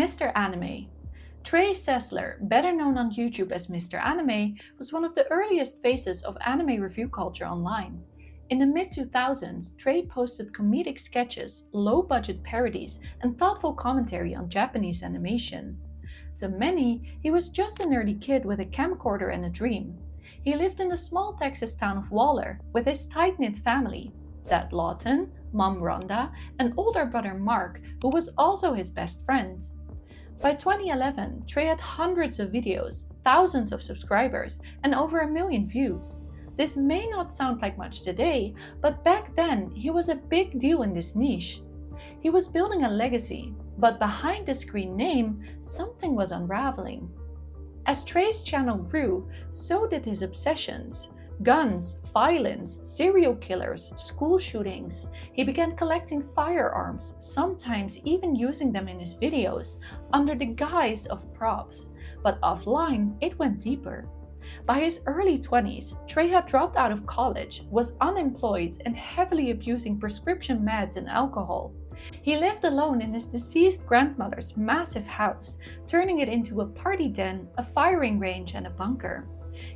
Mr. Anime. Trey Sesler, better known on YouTube as Mr. Anime, was one of the earliest faces of anime review culture online. In the mid-2000s, Trey posted comedic sketches, low-budget parodies, and thoughtful commentary on Japanese animation. To many, he was just a nerdy kid with a camcorder and a dream. He lived in the small Texas town of Waller with his tight-knit family, Dad Lawton, Mom Rhonda, and older brother Mark, who was also his best friend. By 2011, Trey had hundreds of videos, thousands of subscribers, and over 1 million views. This may not sound like much today, but back then he was a big deal in this niche. He was building a legacy, but behind the screen name, something was unraveling. As Trey's channel grew, so did his obsessions. Guns, violence, serial killers, school shootings. He began collecting firearms, sometimes even using them in his videos, under the guise of props. But offline, it went deeper. By his early 20s, Trey had dropped out of college, was unemployed, and heavily abusing prescription meds and alcohol. He lived alone in his deceased grandmother's massive house, turning it into a party den, a firing range, and a bunker.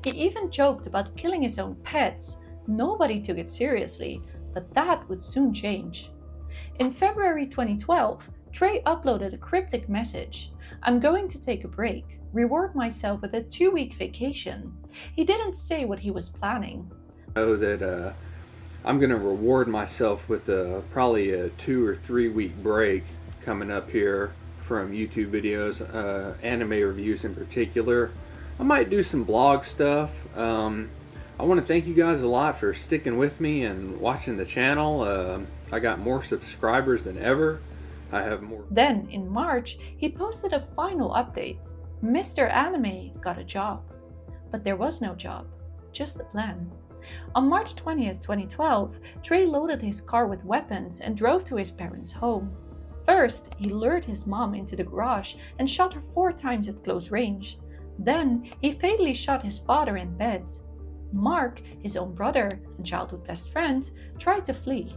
He even joked about killing his own pets. Nobody took it seriously, but that would soon change. In February 2012, Trey uploaded a cryptic message. "I'm going to take a break, reward myself with a 2-week vacation." He didn't say what he was planning. I know that I'm going to reward myself with probably a 2 or 3 week break coming up here from YouTube videos, anime reviews in particular. I might do some blog stuff. I want to thank you guys a lot for sticking with me and watching the channel. I got more subscribers than ever. I have more. Then, in March, he posted a final update. Mr. Anime got a job. But there was no job, just a plan. On March 20th, 2012, Trey loaded his car with weapons and drove to his parents' home. First, he lured his mom into the garage and shot her 4 times at close range. Then, he fatally shot his father in bed. Mark, his own brother and childhood best friend, tried to flee.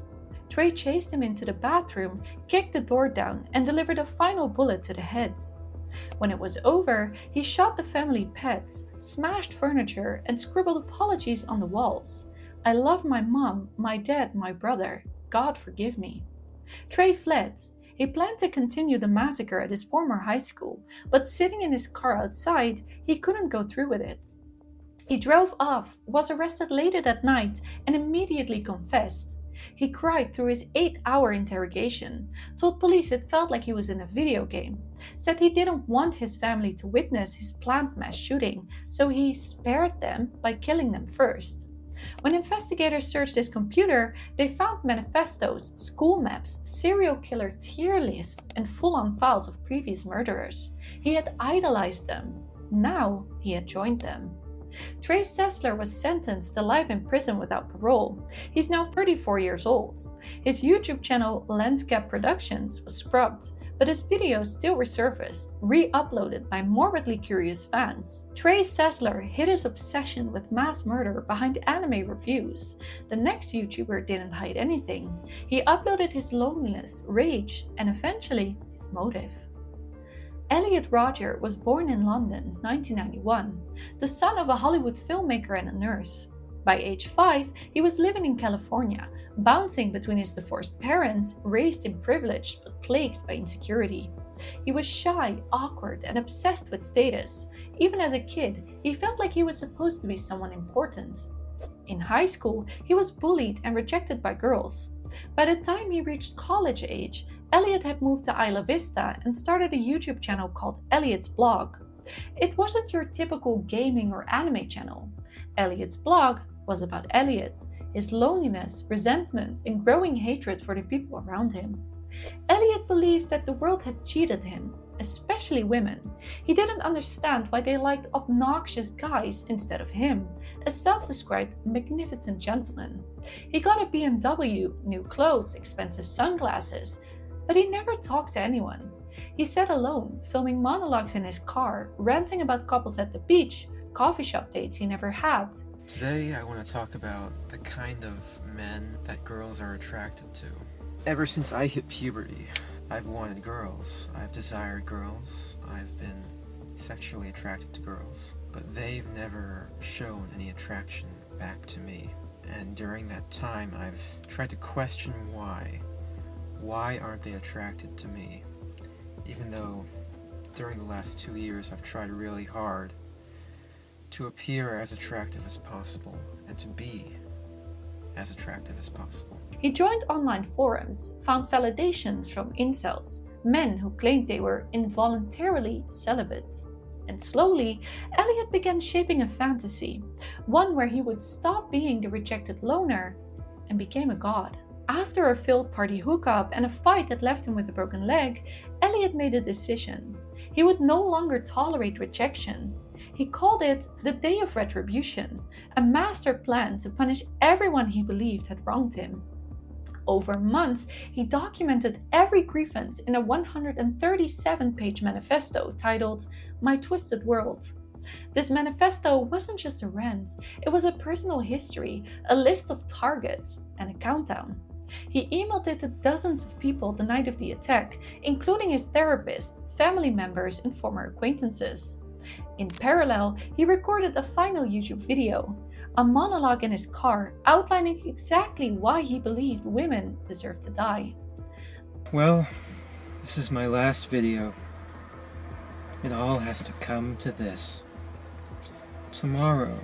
Trey chased him into the bathroom, kicked the door down, and delivered a final bullet to the head. When it was over, he shot the family pets, smashed furniture, and scribbled apologies on the walls. "I love my mom, my dad, my brother. God forgive me." Trey fled. He planned to continue the massacre at his former high school, but sitting in his car outside, he couldn't go through with it. He drove off, was arrested later that night, and immediately confessed. He cried through his 8-hour interrogation, told police it felt like he was in a video game, said he didn't want his family to witness his planned mass shooting, so he spared them by killing them first. When investigators searched his computer, they found manifestos, school maps, serial killer tier lists, and full-on files of previous murderers. He had idolized them. Now he had joined them. Trey Sesler was sentenced to life in prison without parole. He's now 34 years old. His YouTube channel, Landscape Productions, was scrubbed, but his videos still resurfaced, re-uploaded by morbidly curious fans. Trey Sesler hid his obsession with mass murder behind anime reviews. The next YouTuber didn't hide anything. He uploaded his loneliness, rage, and eventually his motive. Elliot Rodger was born in London, 1991, the son of a Hollywood filmmaker and a nurse. By age 5, he was living in California, bouncing between his divorced parents, raised in privilege but plagued by insecurity. He was shy, awkward, and obsessed with status. Even as a kid, he felt like he was supposed to be someone important. In high school, he was bullied and rejected by girls. By the time he reached college age, Elliot had moved to Isla Vista and started a YouTube channel called Elliot's Blog. It wasn't your typical gaming or anime channel. Elliot's blog was about Elliot, his loneliness, resentment, and growing hatred for the people around him. Elliot believed that the world had cheated him, especially women. He didn't understand why they liked obnoxious guys instead of him, a self-described magnificent gentleman. He got a BMW, new clothes, expensive sunglasses, but he never talked to anyone. He sat alone, filming monologues in his car, ranting about couples at the beach, coffee shop dates he never had. Today I want to talk about the kind of men that girls are attracted to. Ever since I hit puberty, I've wanted girls, I've desired girls, I've been sexually attracted to girls, but they've never shown any attraction back to me. And during that time, I've tried to question why. Why aren't they attracted to me? Even though during the last 2 years I've tried really hard to appear as attractive as possible and to be as attractive as possible. He joined online forums, found validations from incels, men who claimed they were involuntarily celibate. And slowly, Elliot began shaping a fantasy, one where he would stop being the rejected loner and became a god. After a failed party hookup and a fight that left him with a broken leg, Elliot made a decision. He would no longer tolerate rejection. He called it the Day of Retribution, a master plan to punish everyone he believed had wronged him. Over months, he documented every grievance in a 137-page manifesto titled My Twisted World. This manifesto wasn't just a rant, it was a personal history, a list of targets, and a countdown. He emailed it to dozens of people the night of the attack, including his therapist, family members, and former acquaintances. In parallel, he recorded a final YouTube video, a monologue in his car outlining exactly why he believed women deserve to die. Well, this is my last video. It all has to come to this. Tomorrow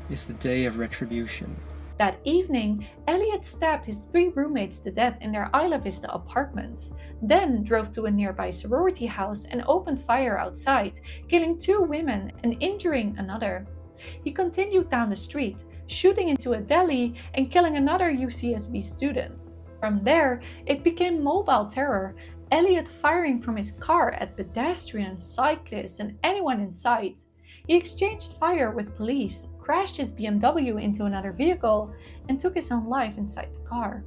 is the day of retribution. That evening, Elliot stabbed his 3 roommates to death in their Isla Vista apartment, then drove to a nearby sorority house and opened fire outside, killing 2 women and injuring another. He continued down the street, shooting into a deli and killing another UCSB student. From there, it became mobile terror, Elliot firing from his car at pedestrians, cyclists, and anyone in sight. He exchanged fire with police, crashed his BMW into another vehicle, and took his own life inside the car.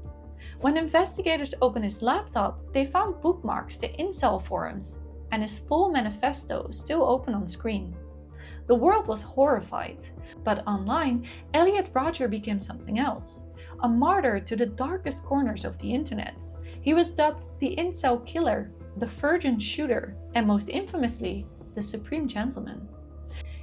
When investigators opened his laptop, they found bookmarks to incel forums, and his full manifesto still open on screen. The world was horrified, but online, Elliot Rodger became something else, a martyr to the darkest corners of the internet. He was dubbed the incel killer, the virgin shooter, and most infamously, the supreme gentleman.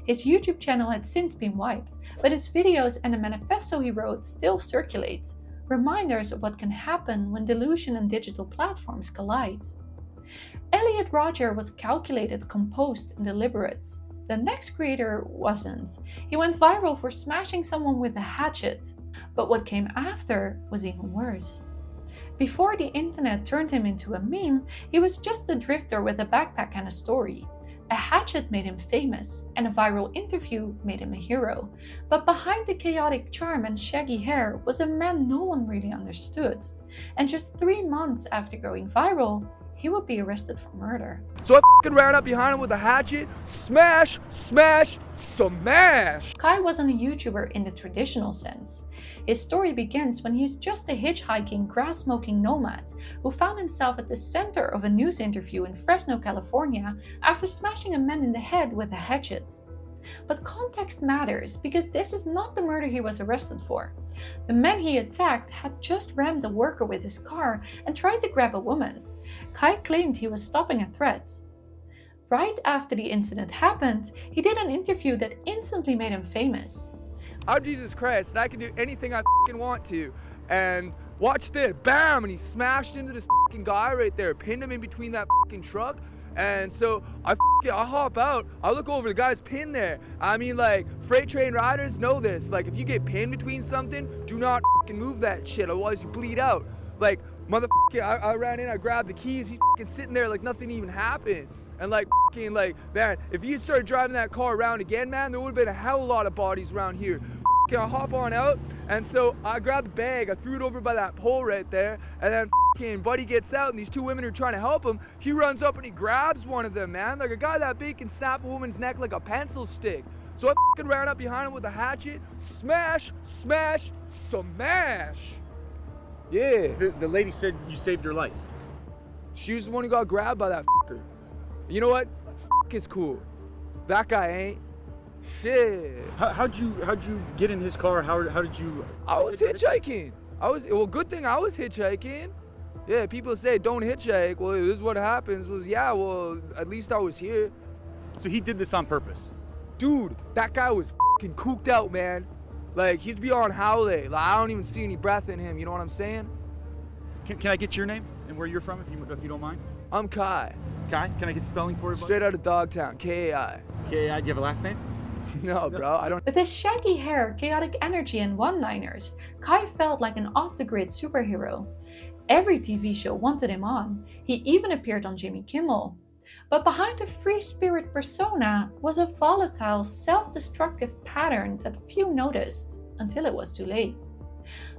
His YouTube channel had since been wiped, but his videos and the manifesto he wrote still circulate, reminders of what can happen when delusion and digital platforms collide. Elliot Rodger was calculated, composed, and deliberate. The next creator wasn't. He went viral for smashing someone with a hatchet, but what came after was even worse. Before the internet turned him into a meme, he was just a drifter with a backpack and a story. A hatchet made him famous, and a viral interview made him a hero. But behind the chaotic charm and shaggy hair was a man no one really understood. And just 3 months after going viral, he would be arrested for murder. So I f***ing ran up behind him with a hatchet, smash, smash, smash! Kai wasn't a YouTuber in the traditional sense. His story begins when he's just a hitchhiking, grass-smoking nomad who found himself at the center of a news interview in Fresno, California after smashing a man in the head with a hatchet. But context matters because this is not the murder he was arrested for. The man he attacked had just rammed a worker with his car and tried to grab a woman. Kai claimed he was stopping a threat. Right after the incident happened, he did an interview that instantly made him famous. I'm Jesus Christ and I can do anything I f***ing want to. And watch this, bam, and he smashed into this f***ing guy right there, pinned him in between that f***ing truck. And so I hop out, I look over, the guy's pinned there. I mean, like, freight train riders know this. Like, if you get pinned between something, do not f***ing move that shit, otherwise you bleed out. Like, motherfucker, I ran in, I grabbed the keys, he's f***ing sitting there like nothing even happened. And like, f***ing, like, man, if you started driving that car around again, man, there would have been a hell of a lot of bodies around here. F***ing, I hop on out, and so I grabbed the bag, I threw it over by that pole right there, and then f***ing buddy gets out, and these 2 women are trying to help him. He runs up and he grabs one of them, man. Like, a guy that big can snap a woman's neck like a pencil stick. So I f***ing ran up behind him with a hatchet, smash, smash, smash. Yeah. The lady said you saved her life. She was the one who got grabbed by that f***er. You know what? F*** is cool. That guy ain't. Shit. How'd you get in his car? How did you? I was hitchhiking. Well, good thing I was hitchhiking. Yeah, people say don't hitchhike. Well, this is what happens. Was yeah, well, at least I was here. So he did this on purpose. Dude, that guy was fucking cooked out, man. Like, he's beyond howley. Like, I don't even see any breath in him, you know what I'm saying? Can I get your name and where you're from, if you don't mind? I'm Kai. Kai, can I get spelling for you? Straight out of Dogtown, K-A-I. K-A-I, do you have a last name? No, bro, I don't. With his shaggy hair, chaotic energy, and one-liners, Kai felt like an off-the-grid superhero. Every TV show wanted him on. He even appeared on Jimmy Kimmel. But behind the free spirit persona was a volatile, self-destructive pattern that few noticed until it was too late.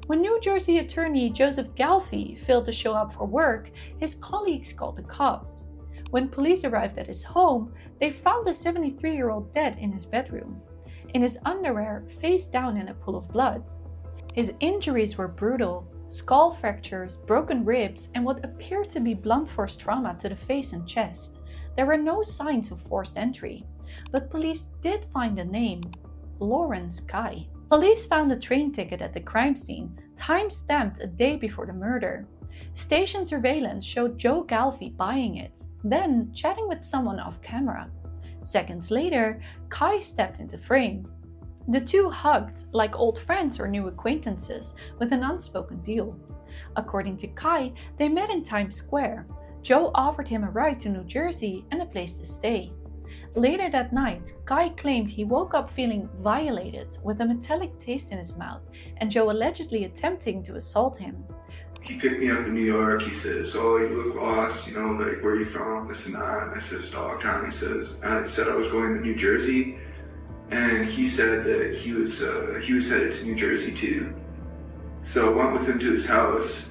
When New Jersey attorney Joseph Galfy failed to show up for work, his colleagues called the cops. When police arrived at his home, they found the 73-year-old dead in his bedroom, in his underwear, face down in a pool of blood. His injuries were brutal: skull fractures, broken ribs, and what appeared to be blunt force trauma to the face and chest. There were no signs of forced entry, but police did find a name: Lawrence Kai. Police found a train ticket at the crime scene, time-stamped a day before the murder. Station surveillance showed Joe Galfy buying it, then chatting with someone off camera. Seconds later, Kai stepped into frame. The two hugged like old friends or new acquaintances with an unspoken deal. According to Kai, they met in Times Square. Joe offered him a ride to New Jersey and a place to stay. Later that night, Kai claimed he woke up feeling violated with a metallic taste in his mouth and Joe allegedly attempting to assault him. He picked me up in New York. He says, "Oh, you look lost, you know, like, where are you from, this and that." And I says, "Dogtown." He says, and I said I was going to New Jersey, and he said that he was headed to New Jersey too. So I went with him to his house,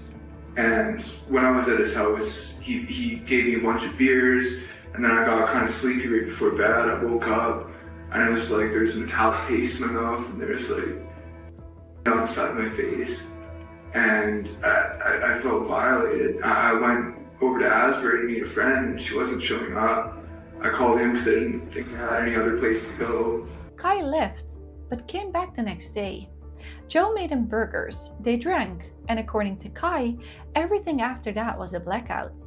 and when I was at his house, he gave me a bunch of beers, and then I got kind of sleepy right before bed. I woke up, and it was like there's a metallic taste in my mouth, and there's like outside my face. And I felt violated. I went over to Asbury to meet a friend, and she wasn't showing up. I called him because I didn't think I had any other place to go. Kai left, but came back the next day. Joe made him burgers, they drank, and according to Kai, everything after that was a blackout.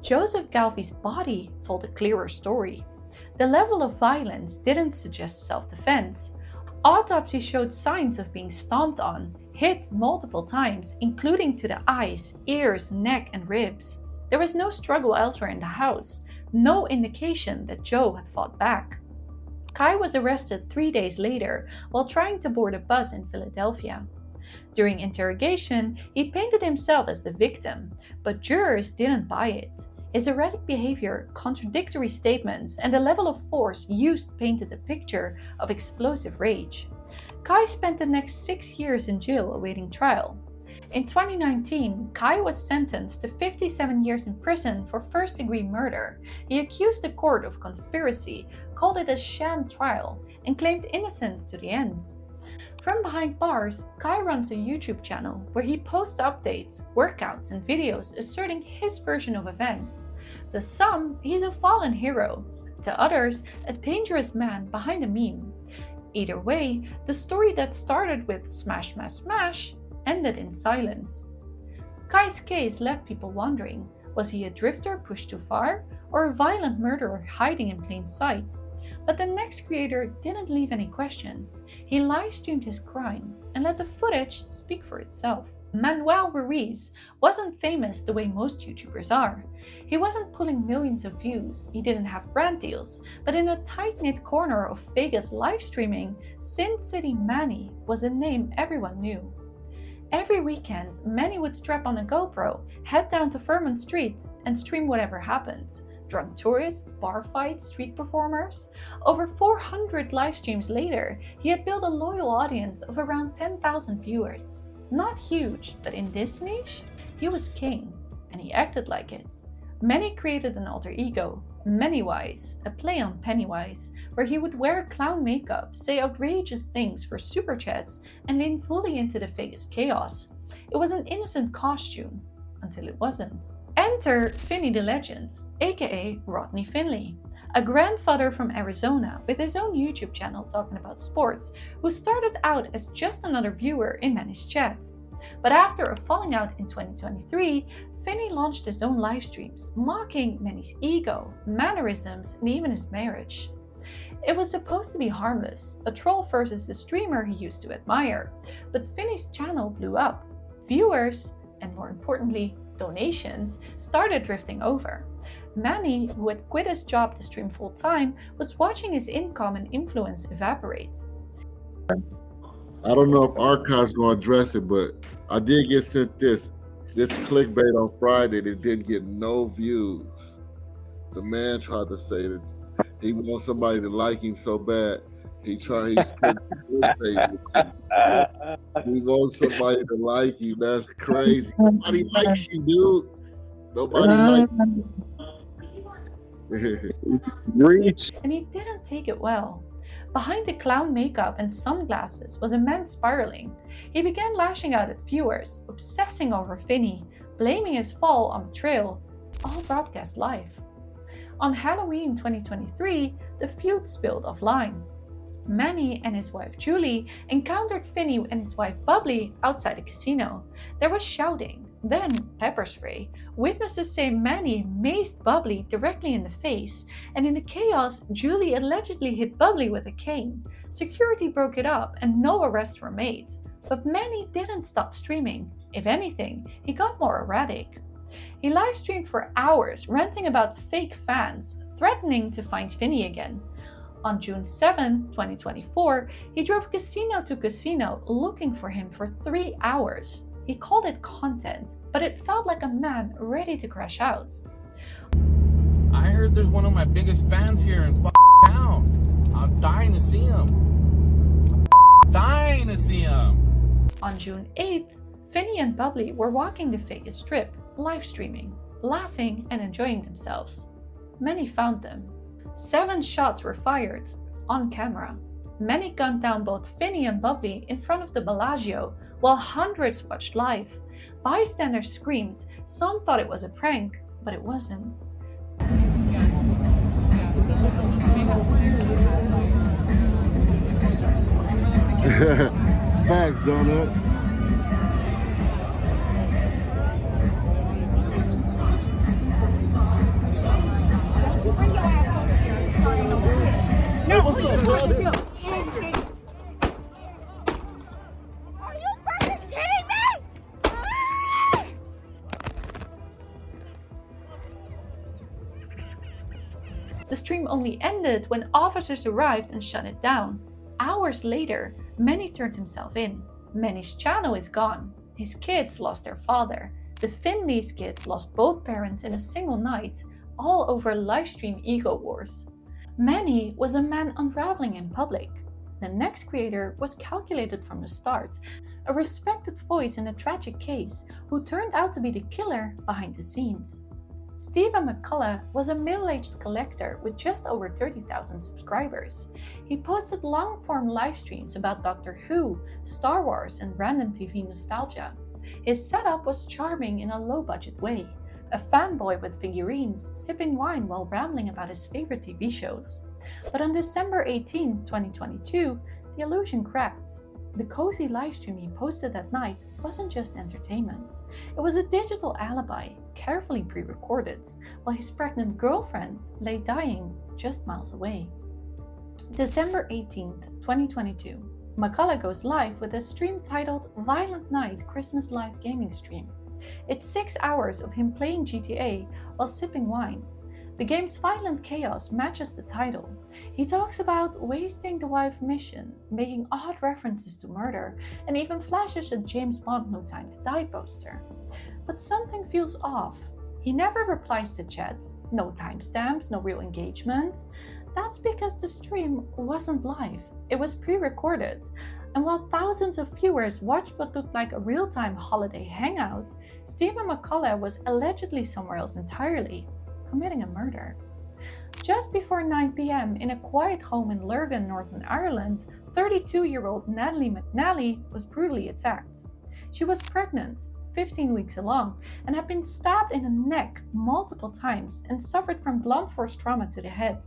Joseph Galfy's body told a clearer story. The level of violence didn't suggest self-defense. Autopsy showed signs of being stomped on, hit multiple times, including to the eyes, ears, neck, and ribs. There was no struggle elsewhere in the house, no indication that Joe had fought back. Kai was arrested 3 days later while trying to board a bus in Philadelphia. During interrogation, he painted himself as the victim, but jurors didn't buy it. His erratic behavior, contradictory statements, and the level of force used painted a picture of explosive rage. Kai spent the next 6 years in jail awaiting trial. In 2019, Kai was sentenced to 57 years in prison for first-degree murder. He accused the court of conspiracy, called it a sham trial, and claimed innocence to the end. From behind bars, Kai runs a YouTube channel where he posts updates, workouts, and videos asserting his version of events. To some, he's a fallen hero. To others, a dangerous man behind a meme. Either way, the story that started with smash, smash, smash ended in silence. Kai's case left people wondering, was he a drifter pushed too far, or a violent murderer hiding in plain sight? But the next creator didn't leave any questions. He live-streamed his crime and let the footage speak for itself. Manuel Ruiz wasn't famous the way most YouTubers are. He wasn't pulling millions of views, he didn't have brand deals, but in a tight-knit corner of Vegas live streaming, SinCity Manny was a name everyone knew. Every weekend, many would strap on a GoPro, head down to Vermont Street, and stream whatever happened. Drunk tourists, bar fights, street performers. Over 400 live streams later, he had built a loyal audience of around 10,000 viewers. Not huge, but in this niche, he was king, and he acted like it. Many created an alter ego, Mannywise, a play on Pennywise, where he would wear clown makeup, say outrageous things for super chats, and lean fully into the Vegas chaos. It was an innocent costume, until it wasn't. Enter Finny the Legend, aka Rodney Finley, a grandfather from Arizona with his own YouTube channel talking about sports, who started out as just another viewer in Manny's chat. But after a falling out in 2023, Finney launched his own live streams, mocking Manny's ego, mannerisms, and even his marriage. It was supposed to be harmless, a troll versus the streamer he used to admire, but Finney's channel blew up. Viewers, and more importantly, donations, started drifting over. Manny, who had quit his job to stream full-time, was watching his income and influence evaporate. I don't know if Archive's going to address it, but I did get sent this clickbait on Friday that didn't get no views. The man tried to say that he wants somebody to like him so bad. He wants somebody to like you. That's crazy. Nobody likes you, dude. Nobody likes you. Reach. And he didn't take it well. Behind the clown makeup and sunglasses was a man spiraling. He began lashing out at viewers, obsessing over Finney, blaming his fall on betrayal, all broadcast live. On Halloween 2023, the feud spilled offline. Manny and his wife Julie encountered Finney and his wife Bubbly outside a casino. There was shouting, then pepper spray. Witnesses say Manny maced Bubbly directly in the face, and in the chaos, Julie allegedly hit Bubbly with a cane. Security broke it up and no arrests were made. But Manny didn't stop streaming. If anything, he got more erratic. He live streamed for hours, ranting about fake fans, threatening to find Finney again. On June 7, 2024, he drove casino to casino looking for him for 3 hours. He called it content, but it felt like a man ready to crash out. I heard there's one of my biggest fans here in town. I'm dying to see him. Dying to see him. On June 8th, Finney and Bubbly were walking the Vegas Strip, live streaming, laughing and enjoying themselves. Many found them. 7 shots were fired on camera. Many gunned down both Finney and Bubbly in front of the Bellagio, while hundreds watched live. Bystanders screamed. Some thought it was a prank, but it wasn't. Facts, Donut. No, what's up, brother? Are you fucking kidding me? The stream only ended when officers arrived and shut it down. Hours later, Manny turned himself in. Manny's channel is gone. His kids lost their father. The Finley's kids lost both parents in a single night, all over livestream ego wars. Manny was a man unraveling in public. The next creator was calculated from the start, a respected voice in a tragic case who turned out to be the killer behind the scenes. Stephen McCullagh was a middle-aged collector with just over 30,000 subscribers. He posted long-form live streams about Doctor Who, Star Wars, and random TV nostalgia. His setup was charming in a low-budget way. A fanboy with figurines, sipping wine while rambling about his favorite TV shows. But on December 18, 2022, the illusion cracked. The cozy livestream he posted that night wasn't just entertainment. It was a digital alibi, carefully pre-recorded, while his pregnant girlfriend lay dying just miles away. December 18, 2022, McCullagh goes live with a stream titled Violent Night Christmas Live Gaming Stream. It's 6 hours of him playing GTA while sipping wine. The game's violent chaos matches the title. He talks about wasting the wife mission, making odd references to murder, and even flashes a James Bond No Time to Die poster. But something feels off. He never replies to chats, no timestamps, no real engagement. That's because the stream wasn't live. It was pre-recorded. And while thousands of viewers watched what looked like a real-time holiday hangout, Stephen McCullagh was allegedly somewhere else entirely, committing a murder. Just before 9 p.m. in a quiet home in Lurgan, Northern Ireland, 32-year-old Natalie McNally was brutally attacked. She was pregnant, 15 weeks along, and had been stabbed in the neck multiple times and suffered from blunt force trauma to the head.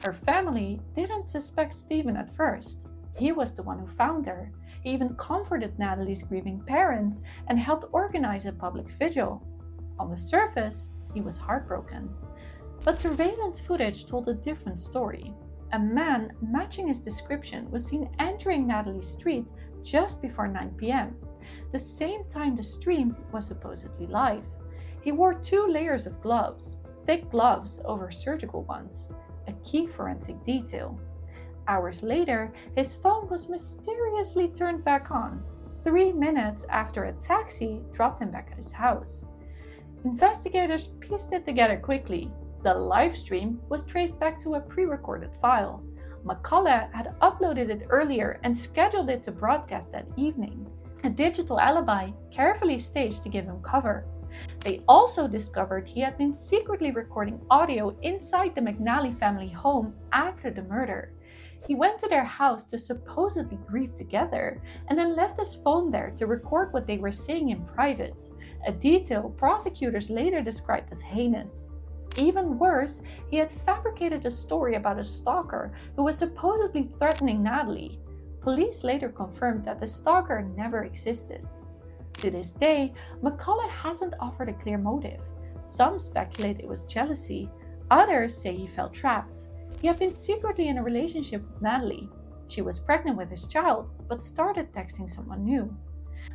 Her family didn't suspect Stephen at first. He was the one who found her. He even comforted Natalie's grieving parents and helped organize a public vigil. On the surface, he was heartbroken. But surveillance footage told a different story. A man matching his description was seen entering Natalie's street just before 9 p.m., the same time the stream was supposedly live. He wore 2 layers of gloves, thick gloves over surgical ones, a key forensic detail. Hours later, his phone was mysteriously turned back on, 3 minutes after a taxi dropped him back at his house. Investigators pieced it together quickly. The live stream was traced back to a pre-recorded file. McCullagh had uploaded it earlier and scheduled it to broadcast that evening. A digital alibi carefully staged to give him cover. They also discovered he had been secretly recording audio inside the McNally family home after the murder. He went to their house to supposedly grieve together and then left his phone there to record what they were saying in private, a detail prosecutors later described as heinous. Even worse, he had fabricated a story about a stalker who was supposedly threatening Natalie. Police later confirmed that the stalker never existed. To this day, McCullagh hasn't offered a clear motive. Some speculate it was jealousy, others say he felt trapped. He had been secretly in a relationship with Natalie. She was pregnant with his child, but started texting someone new.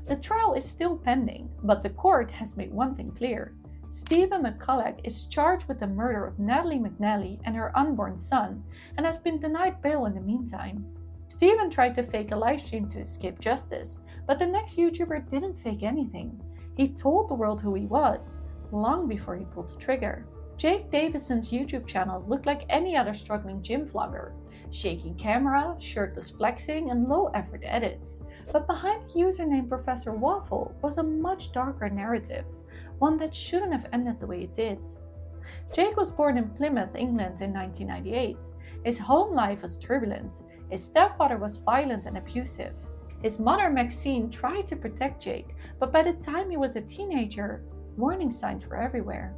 The trial is still pending, but the court has made one thing clear. Stephen McCullagh is charged with the murder of Natalie McNally and her unborn son, and has been denied bail in the meantime. Stephen tried to fake a livestream to escape justice, but the next YouTuber didn't fake anything. He told the world who he was, long before he pulled the trigger. Jake Davison's YouTube channel looked like any other struggling gym vlogger. Shaky camera, shirtless flexing, and low-effort edits. But behind the username Professor Waffle was a much darker narrative, one that shouldn't have ended the way it did. Jake was born in Plymouth, England in 1998. His home life was turbulent. His stepfather was violent and abusive. His mother Maxine tried to protect Jake, but by the time he was a teenager, warning signs were everywhere.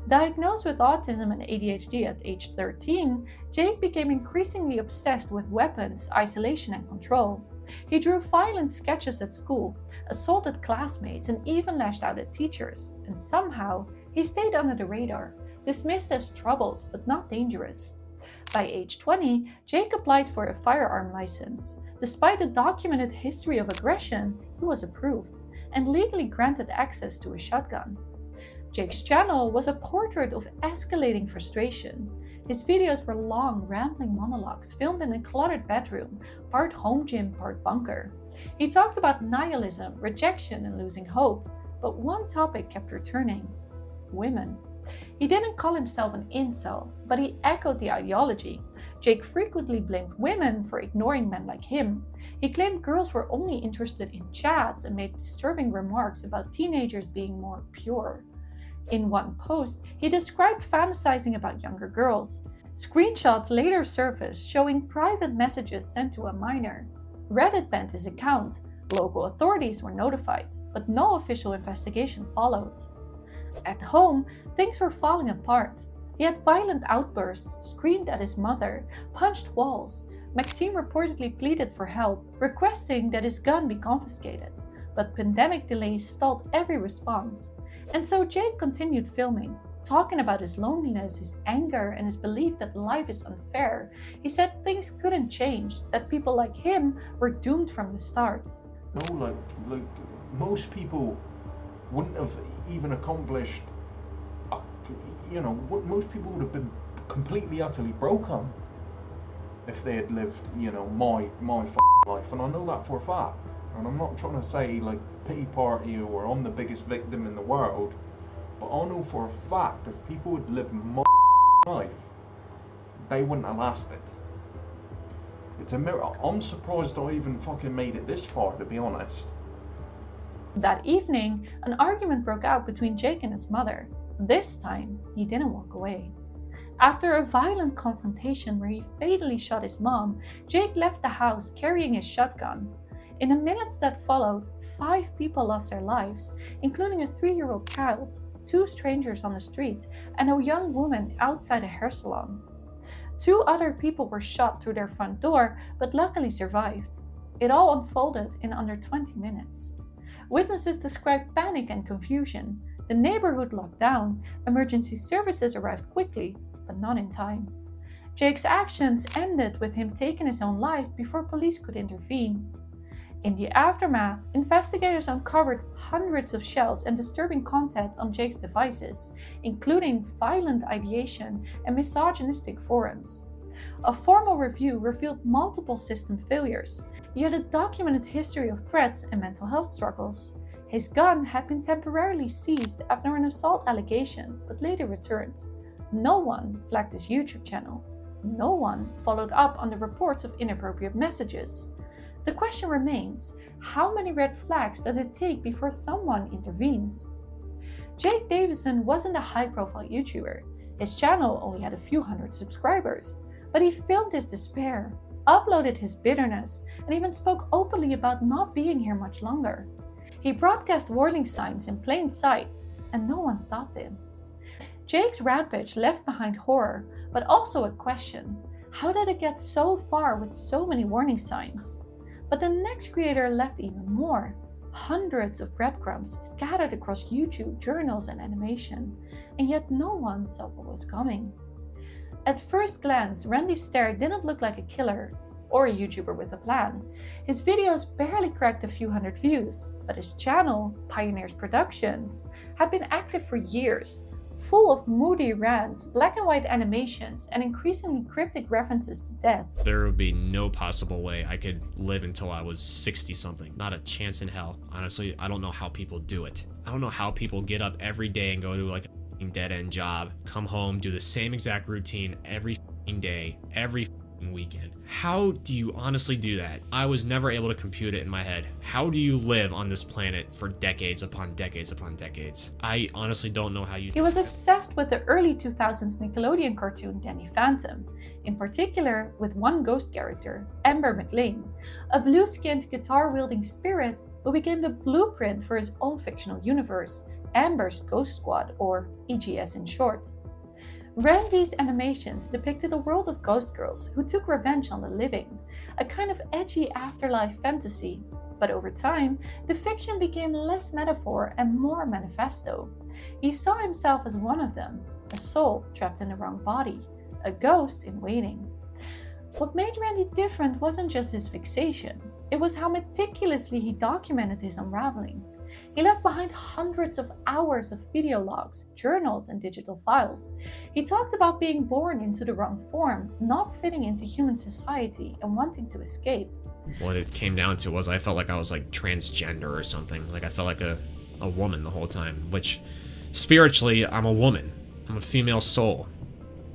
Diagnosed with autism and ADHD at age 13, Jake became increasingly obsessed with weapons, isolation, and control. He drew violent sketches at school, assaulted classmates, and even lashed out at teachers. And somehow, he stayed under the radar, dismissed as troubled but not dangerous. By age 20, Jake applied for a firearm license. Despite a documented history of aggression, he was approved and legally granted access to a shotgun. Jake's channel was a portrait of escalating frustration. His videos were long, rambling monologues filmed in a cluttered bedroom, part home gym, part bunker. He talked about nihilism, rejection, and losing hope, but one topic kept returning: women. He didn't call himself an incel, but he echoed the ideology. Jake frequently blamed women for ignoring men like him. He claimed girls were only interested in chats and made disturbing remarks about teenagers being more pure. In one post, he described fantasizing about younger girls. Screenshots later surfaced showing private messages sent to a minor. Reddit banned his account. Local authorities were notified, but no official investigation followed. At home, things were falling apart. He had violent outbursts, screamed at his mother, punched walls. Maxine reportedly pleaded for help, requesting that his gun be confiscated, but pandemic delays stalled every response. And so Jake continued filming, talking about his loneliness, his anger, and his belief that life is unfair. He said things couldn't change, that people like him were doomed from the start. No, like most people wouldn't have even accomplished, most people would have been completely, utterly broken if they had lived, my life, and I know that for a fact. And I'm not trying to say like pity party or I'm the biggest victim in the world, but I know for a fact if people had lived my life, they wouldn't have lasted. It's a mirror. I'm surprised I even fucking made it this far, to be honest. That evening, an argument broke out between Jake and his mother. This time, he didn't walk away. After a violent confrontation where he fatally shot his mom, Jake left the house carrying his shotgun. In the minutes that followed, 5 people lost their lives, including a 3-year-old child, 2 strangers on the street, and a young woman outside a hair salon. 2 other people were shot through their front door, but luckily survived. it all unfolded in under 20 minutes. Witnesses described panic and confusion. The neighborhood locked down, emergency services arrived quickly, but not in time. Jake's actions ended with him taking his own life before police could intervene. In the aftermath, investigators uncovered hundreds of shells and disturbing content on Jake's devices, including violent ideation and misogynistic forums. A formal review revealed multiple system failures. He had a documented history of threats and mental health struggles. His gun had been temporarily seized after an assault allegation, but later returned. No one flagged his YouTube channel. No one followed up on the reports of inappropriate messages. The question remains, how many red flags does it take before someone intervenes? Jake Davison wasn't a high-profile YouTuber. His channel only had a few hundred subscribers, but he filmed his despair, uploaded his bitterness, and even spoke openly about not being here much longer. He broadcast warning signs in plain sight, and no one stopped him. Jake's rampage left behind horror, but also a question. How did it get so far with so many warning signs? But the next creator left even more. Hundreds of breadcrumbs scattered across YouTube, journals, and animation, and yet no one saw what was coming. At first glance, Stair didn't look like a killer or a YouTuber with a plan. His videos barely cracked a few hundred views, but his channel, Pioneers Productions, had been active for years, full of moody rants, black and white animations, and increasingly cryptic references to death. There would be no possible way I could live until I was 60-something. Not a chance in hell. Honestly, I don't know how people do it. I don't know how people get up every day and go to like a dead-end job, come home, do the same exact routine every day, every weekend. How do you honestly do that? I was never able to compute it in my head. How do you live on this planet for decades upon decades upon decades? I honestly don't know how you. He was obsessed with the early 2000s Nickelodeon cartoon Danny Phantom, in particular with one ghost character, Amber McLean, a blue-skinned guitar-wielding spirit who became the blueprint for his own fictional universe, Amber's Ghost Squad, or EGS in short. Randy's animations depicted a world of ghost girls who took revenge on the living, a kind of edgy afterlife fantasy. But over time, the fiction became less metaphor and more manifesto. He saw himself as one of them, a soul trapped in the wrong body, a ghost in waiting. What made Randy different wasn't just his fixation, it was how meticulously he documented his unraveling. He left behind hundreds of hours of video logs, journals, and digital files. He talked about being born into the wrong form, not fitting into human society, and wanting to escape. What it came down to was I felt like I was like transgender or something. Like I felt like a woman the whole time, which spiritually I'm a woman. I'm a female soul.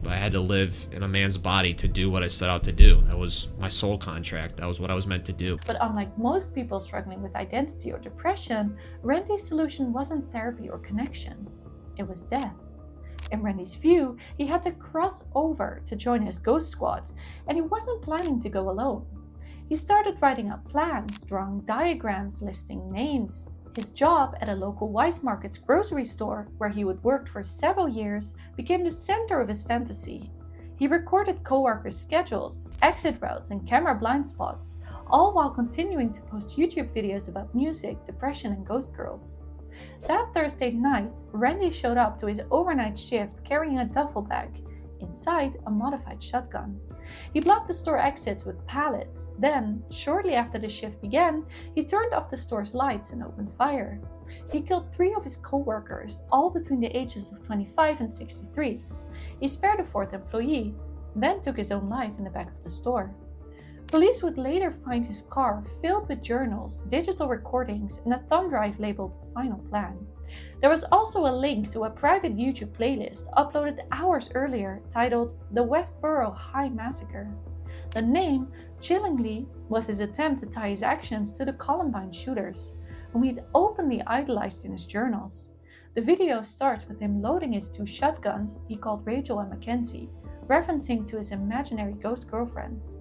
But I had to live in a man's body to do what I set out to do. That was my soul contract. That was what I was meant to do. But unlike most people struggling with identity or depression, Randy's solution wasn't therapy or connection. It was death. In Randy's view, he had to cross over to join his ghost squad, and he wasn't planning to go alone. He started writing up plans, drawing diagrams, listing names. His job at a local Wise Market's grocery store, where he would work for several years, became the center of his fantasy. He recorded co-workers' schedules, exit routes, and camera blind spots, all while continuing to post YouTube videos about music, depression, and ghost girls. That Thursday night, Randy showed up to his overnight shift carrying a duffel bag, inside a modified shotgun. He blocked the store exits with pallets. Then, shortly after the shift began, he turned off the store's lights and opened fire. He killed 3 of his co-workers, all between the ages of 25 and 63. He spared a 4th employee, then took his own life in the back of the store. Police would later find his car filled with journals, digital recordings, and a thumb drive labeled Final Plan. There was also a link to a private YouTube playlist uploaded hours earlier titled The Westboro High Massacre. The name, chillingly, was his attempt to tie his actions to the Columbine shooters, whom he'd openly idolized in his journals. The video starts with him loading his 2 shotguns he called Rachel and Mackenzie, referencing to his imaginary ghost girlfriends.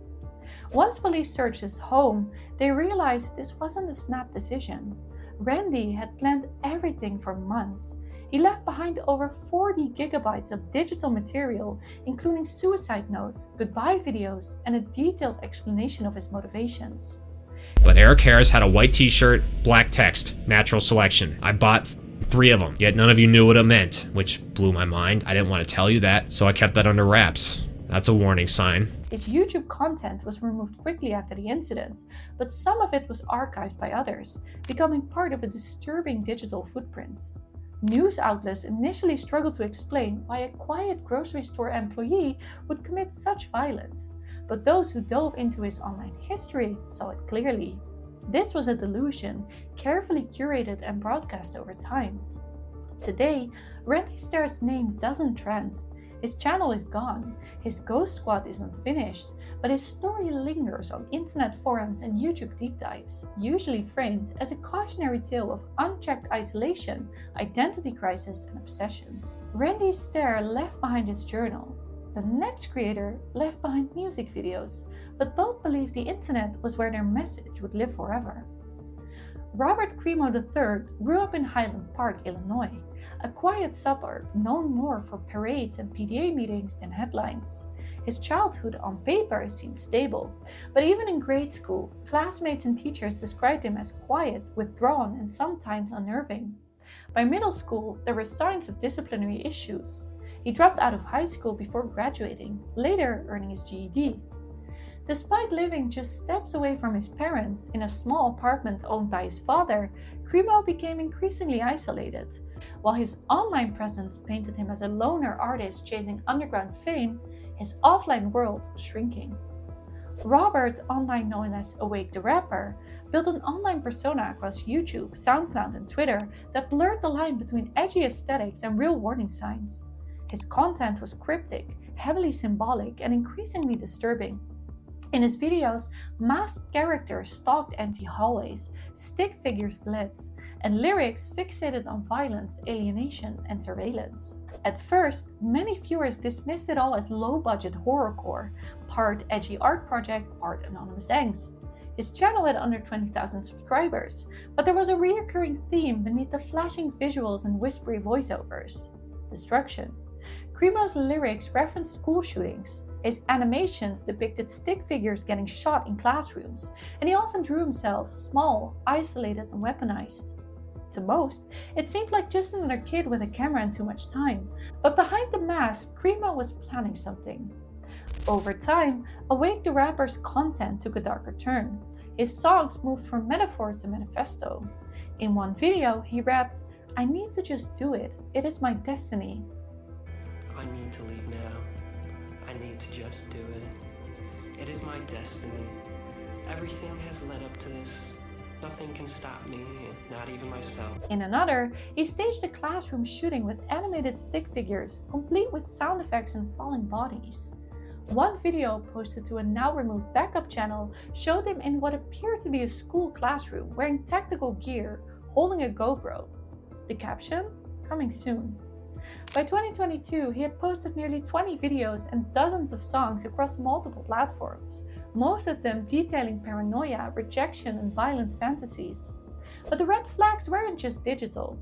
Once police searched his home, they realized this wasn't a snap decision. Randy had planned everything for months. He left behind over 40 gigabytes of digital material, including suicide notes, goodbye videos, and a detailed explanation of his motivations. But Eric Harris had a white t-shirt, black text, natural selection. I bought 3 of them, yet none of you knew what it meant, which blew my mind. I didn't want to tell you that, so I kept that under wraps. That's a warning sign. His YouTube content was removed quickly after the incident, but some of it was archived by others, becoming part of a disturbing digital footprint. News outlets initially struggled to explain why a quiet grocery store employee would commit such violence, but those who dove into his online history saw it clearly. This was a delusion, carefully curated and broadcast over time. Today, Randy Stair's name doesn't trend. His channel is gone, his ghost squad is unfinished, but his story lingers on internet forums and YouTube deep dives, usually framed as a cautionary tale of unchecked isolation, identity crisis, and obsession. Randy Stair left behind his journal. The next creator left behind music videos, but both believed the internet was where their message would live forever. Robert Cremo III grew up in Highland Park, Illinois, a quiet suburb known more for parades and PTA meetings than headlines. His childhood on paper seemed stable, but even in grade school, classmates and teachers described him as quiet, withdrawn, and sometimes unnerving. By middle school, there were signs of disciplinary issues. He dropped out of high school before graduating, later earning his GED. Despite living just steps away from his parents in a small apartment owned by his father, Cremo became increasingly isolated. While his online presence painted him as a loner artist chasing underground fame, his offline world was shrinking. Robert, online known as Awake the Rapper, built an online persona across YouTube, SoundCloud, and Twitter that blurred the line between edgy aesthetics and real warning signs. His content was cryptic, heavily symbolic, and increasingly disturbing. In his videos, masked characters stalked empty hallways, stick figures blitz, and lyrics fixated on violence, alienation, and surveillance. At first, many viewers dismissed it all as low-budget horrorcore, part edgy art project, part anonymous angst. His channel had under 20,000 subscribers, but there was a recurring theme beneath the flashing visuals and whispery voiceovers: destruction. Cremo's lyrics referenced school shootings. His animations depicted stick figures getting shot in classrooms, and he often drew himself small, isolated, and weaponized. To most, it seemed like just another kid with a camera and too much time, but behind the mask, Cremo was planning something. Over time, Awake the Rapper's content took a darker turn. His songs moved from metaphor to manifesto. In one video, he rapped, "I need to just do it. It is my destiny." I need to leave now. I need to just do it. It is my destiny. Everything has led up to this. Nothing can stop me, not even myself. In another, he staged a classroom shooting with animated stick figures, complete with sound effects and falling bodies. One video posted to a now-removed backup channel showed him in what appeared to be a school classroom, wearing tactical gear, holding a GoPro. The caption? Coming soon. By 2022, he had posted nearly 20 videos and dozens of songs across multiple platforms, most of them detailing paranoia, rejection, and violent fantasies. But the red flags weren't just digital.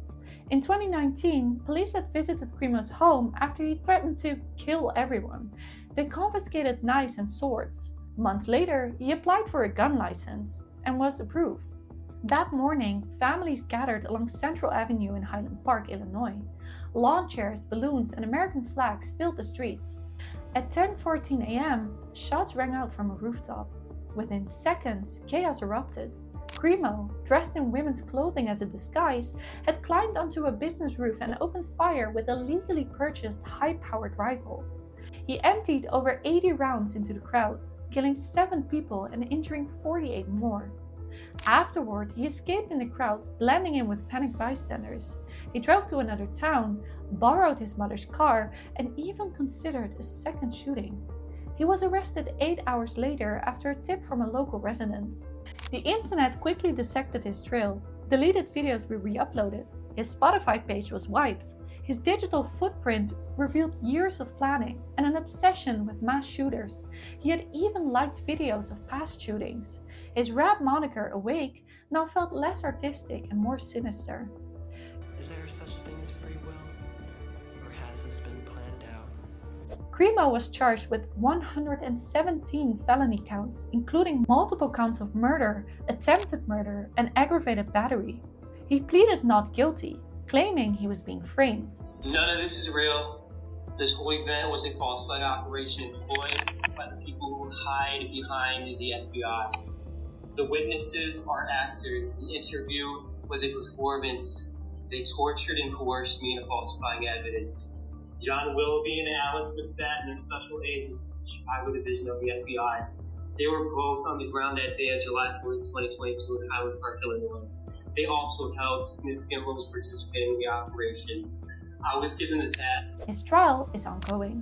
In 2019, police had visited Cremo's home after he threatened to kill everyone. They confiscated knives and swords. Months later, he applied for a gun license and was approved. That morning, families gathered along Central Avenue in Highland Park, Illinois. Lawn chairs, balloons, and American flags filled the streets. At 10:14 a.m., shots rang out from a rooftop. Within seconds, chaos erupted. Cremo, dressed in women's clothing as a disguise, had climbed onto a business roof and opened fire with a legally purchased high-powered rifle. He emptied over 80 rounds into the crowd, killing 7 people and injuring 48 more. Afterward, he escaped in the crowd, blending in with panicked bystanders. He drove to another town, borrowed his mother's car, and even considered a second shooting. He was arrested 8 hours later after a tip from a local resident. The internet quickly dissected his trail. Deleted videos were re-uploaded. His Spotify page was wiped. His digital footprint revealed years of planning and an obsession with mass shooters. He had even liked videos of past shootings. His rap moniker, Awake, now felt less artistic and more sinister. Is there such thing as free will? Or has this been planned out? Cremo was charged with 117 felony counts, including multiple counts of murder, attempted murder, and aggravated battery. He pleaded not guilty, claiming he was being framed. None of this is real. This whole event was a false flag operation employed by the people who hide behind the FBI. The witnesses are actors. The interview was a performance. They tortured and coerced me into falsifying evidence. John Willoughby and Alex McFadden are special agents of the Chicago Division of the FBI. They were both on the ground that day on July 4th, 2022 in Highland Park, Illinois. They also held significant roles participating in the operation. I was given the task. His trial is ongoing.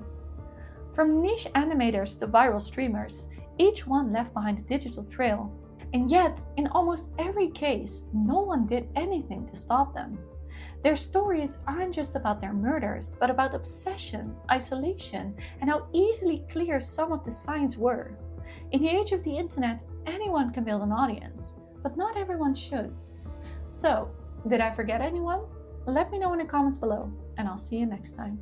From niche animators to viral streamers, each one left behind a digital trail. And yet, in almost every case, no one did anything to stop them. Their stories aren't just about their murders, but about obsession, isolation, and how easily clear some of the signs were. In the age of the internet, anyone can build an audience, but not everyone should. So, did I forget anyone? Let me know in the comments below, and I'll see you next time.